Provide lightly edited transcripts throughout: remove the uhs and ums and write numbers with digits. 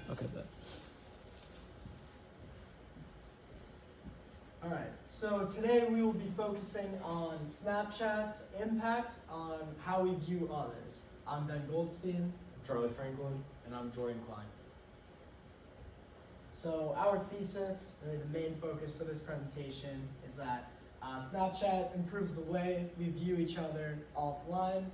Okay, bet. All right, so today we will be focusing on Snapchat's impact on how we view others. I'm Ben Goldstein. Charlie Franklin. And I'm Jordan Klein. So our thesis, really the main focus for this presentation, is that Snapchat improves the way we view each other offline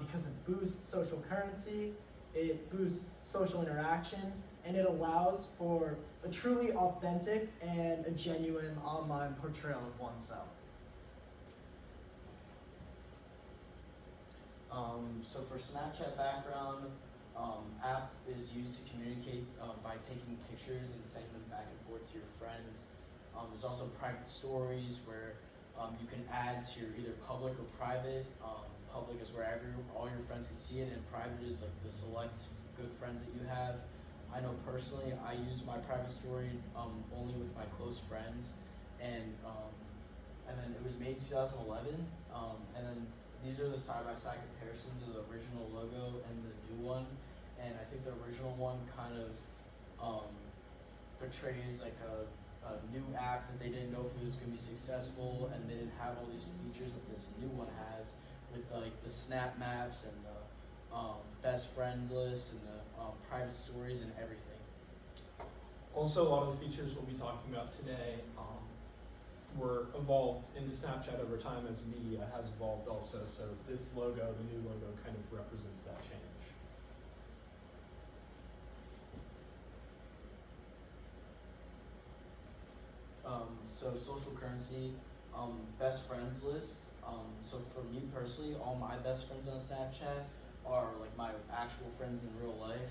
because it boosts social currency, it boosts social interaction, and it allows for a truly authentic and a genuine online portrayal of oneself. So for Snapchat background, app is used to communicate by taking pictures and sending them back and forth to your friends. There's also private stories where you can add to your either public or private. Public is where all your friends can see it, and private is like the select good friends that you have. I know personally, I use my private story only with my close friends, and then it was made in 2011, and then these are the side-by-side comparisons of the original logo and the new one, and I think the original one kind of portrays like a new app that they didn't know if it was going to be successful, and they didn't have all these features that this new one has with like the snap maps and the best friends list and the private stories and everything. Also, a lot of the features we'll be talking about today were evolved into Snapchat over time as media has evolved also. So this logo, the new logo, kind of represents that change. So social currency, best friends list. So for me personally, all my best friends on Snapchat are like my actual friends in real life.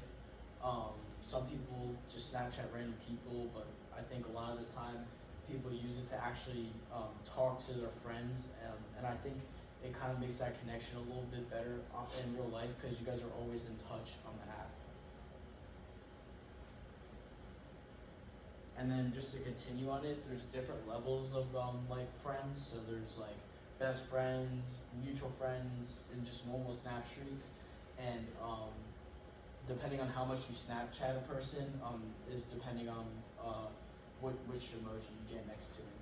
Some people just Snapchat random people, but I think a lot of the time people use it to actually talk to their friends, and I think it kind of makes that connection a little bit better in real life because you guys are always in touch on the app. And then just to continue on it, there's different levels of like friends. So there's like best friends, mutual friends, and just normal snap streaks. And depending on how much you Snapchat a person, is depending on which emoji you get next to it.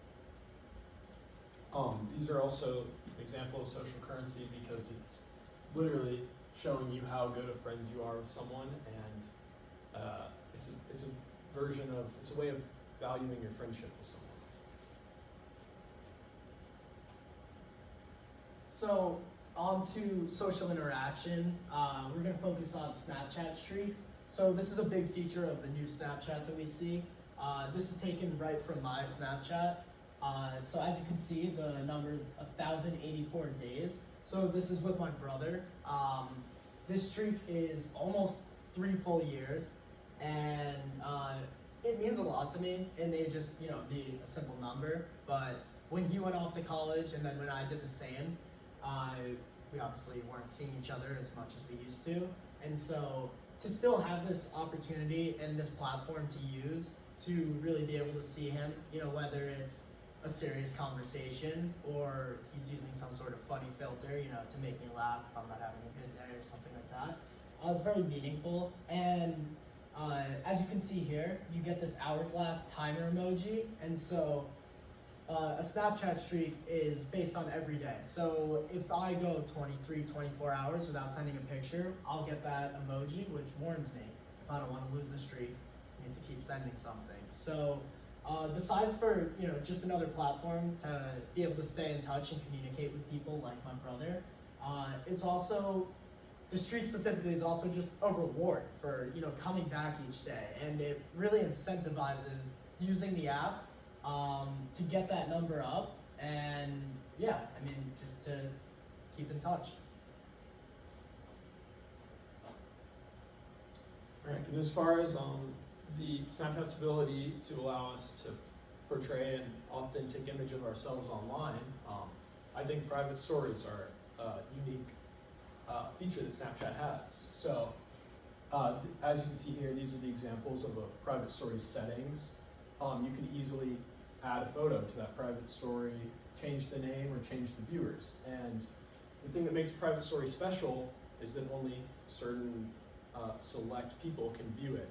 These are also an example of social currency because it's literally showing you how good of friends you are with someone, and it's a way of valuing your friendship with someone. So on to social interaction, we're going to focus on Snapchat streaks. So this is a big feature of the new Snapchat that we see. This is taken right from my Snapchat. So as you can see, the number is 1,084 days. So this is with my brother. This streak is almost 3 full years, and it means a lot to me. It may just be a simple number, but when he went off to college, and then when I did the same, we obviously weren't seeing each other as much as we used to, and so to still have this opportunity and this platform to use to really be able to see him, whether it's a serious conversation or he's using some sort of funny filter, to make me laugh if I'm not having a good day or something like that. It's very meaningful, and as you can see here, you get this hourglass timer emoji, and so a Snapchat streak is based on every day. So if I go 23, 24 hours without sending a picture, I'll get that emoji, which warns me if I don't want to lose the streak, I need to keep sending something. So besides for just another platform to be able to stay in touch and communicate with people like my brother, it's also, the streak specifically is also just a reward for coming back each day, and it really incentivizes using the app to get that number up, and just to keep in touch. Right, and as far as the Snapchat's ability to allow us to portray an authentic image of ourselves online, I think private stories are a unique feature that Snapchat has. So, as you can see here, these are the examples of a private story settings. You can easily add a photo to that private story, change the name, or change the viewers. And the thing that makes a private story special is that only certain select people can view it.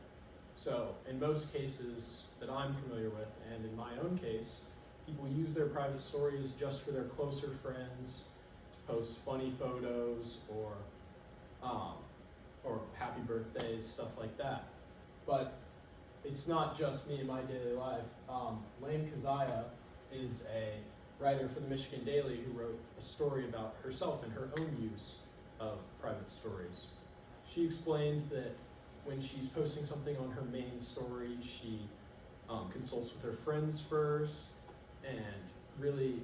So in most cases that I'm familiar with, and in my own case, people use their private stories just for their closer friends to post funny photos or happy birthdays, stuff like that. But it's not just me in my daily life. Lane Kazaya is a writer for the Michigan Daily who wrote a story about herself and her own use of private stories. She explained that when she's posting something on her main story, she consults with her friends first and really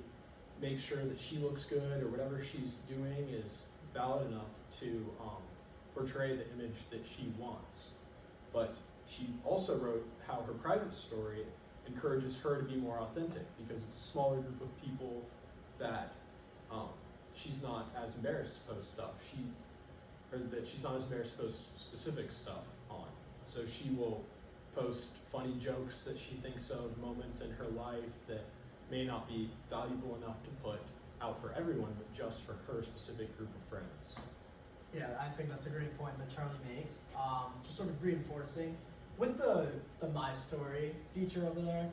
makes sure that she looks good or whatever she's doing is valid enough to portray the image that she wants. But she also wrote how her private story encourages her to be more authentic because it's a smaller group of people that she's not as embarrassed to post stuff. She's not as embarrassed to post specific stuff on. So she will post funny jokes that she thinks of, moments in her life that may not be valuable enough to put out for everyone, but just for her specific group of friends. Yeah, I think that's a great point that Charlie makes. Just sort of reinforcing with the My Story feature over there.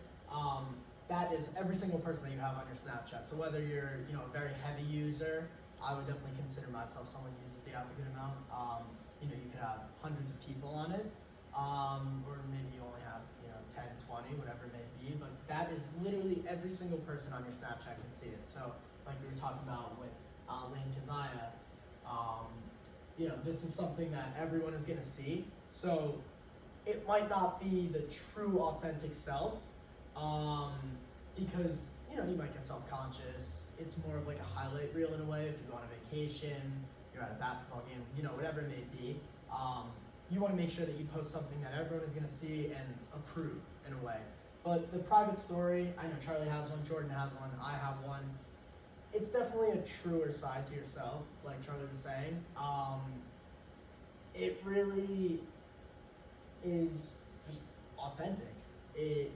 That is every single person that you have on your Snapchat. So whether you're a very heavy user, I would definitely consider myself someone who uses the app a good amount. You could have hundreds of people on it, or maybe you only have 10, 20, whatever it may be. But that is literally every single person on your Snapchat can see it. So like we were talking about with Lane Kazaya. This is something that everyone is going to see. So it might not be the true authentic self because, you might get self-conscious. It's more of like a highlight reel in a way. If you go on a vacation, you're at a basketball game, whatever it may be. You want to make sure that you post something that everyone is going to see and approve in a way. But the private story, I know Charlie has one, Jordan has one, I have one. It's definitely a truer side to yourself, like Charlie was saying. It really is just authentic. It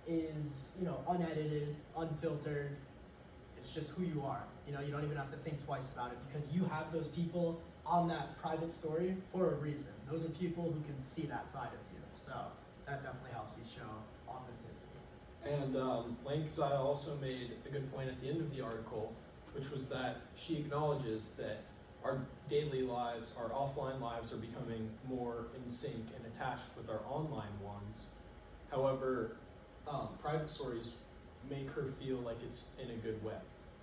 is, unedited, unfiltered. It's just who you are. You don't even have to think twice about it because you have those people on that private story for a reason. Those are people who can see that side of you. So that definitely helps you show authenticity. And Lane Kazaya also made a good point at the end of the article, which was that she acknowledges that our daily lives, our offline lives are becoming more in sync and attached with our online ones. However, private stories make her feel like it's in a good way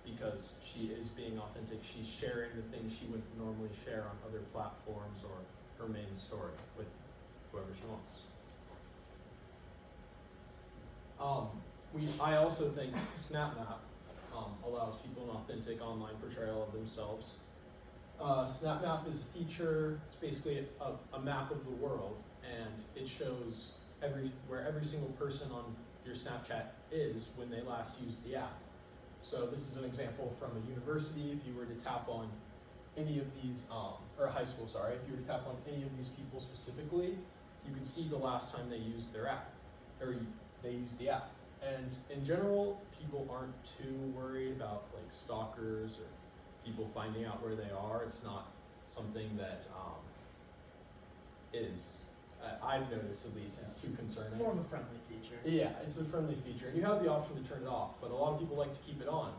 because she is being authentic. She's sharing the things she wouldn't normally share on other platforms or her main story with whoever she wants. I also think SnapMap allows people an authentic online portrayal of themselves. SnapMap is a feature, it's basically a map of the world, and it shows where every single person on your Snapchat is when they last used the app. So this is an example from a university. If you were to tap on any of these, or a high school, sorry, if you were to tap on any of these people specifically, you can see the last time they used their app, or they used the app. And in general, people aren't too worried about like stalkers or people finding out where they are. It's not something that I've noticed at least, is too concerning. It's more of a friendly feature. Yeah, it's a friendly feature, and you have the option to turn it off, but a lot of people like to keep it on,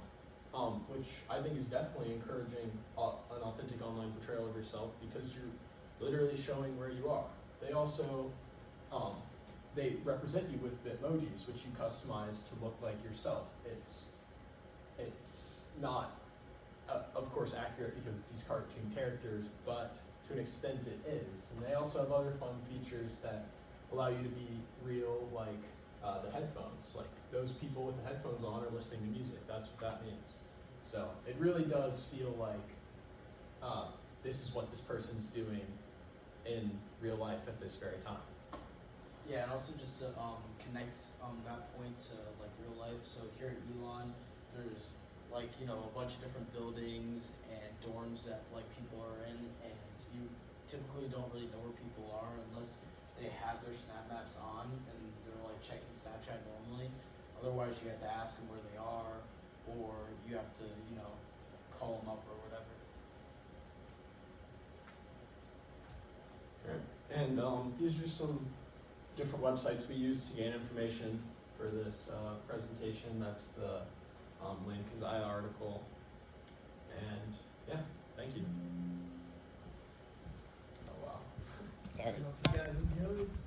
which I think is definitely encouraging an authentic online portrayal of yourself because you're literally showing where you are. They also, they represent you with Bitmojis, which you customize to look like yourself. It's not, of course, accurate because it's these cartoon characters, but to an extent it is. And they also have other fun features that allow you to be real, like the headphones. Like those people with the headphones on are listening to music. That's what that means. So it really does feel like this is what this person's doing in real life at this very time. Yeah, and also just to connect that point to like real life. So here at Elon, there's like a bunch of different buildings and dorms that like people are in, and you typically don't really know where people are unless they have their Snap Maps on and they're like checking Snapchat normally. Otherwise, you have to ask them where they are, or you have to call them up or whatever. And these are some different websites we use to gain information for this presentation. That's the link is I article. And yeah, thank you. Oh wow. All right.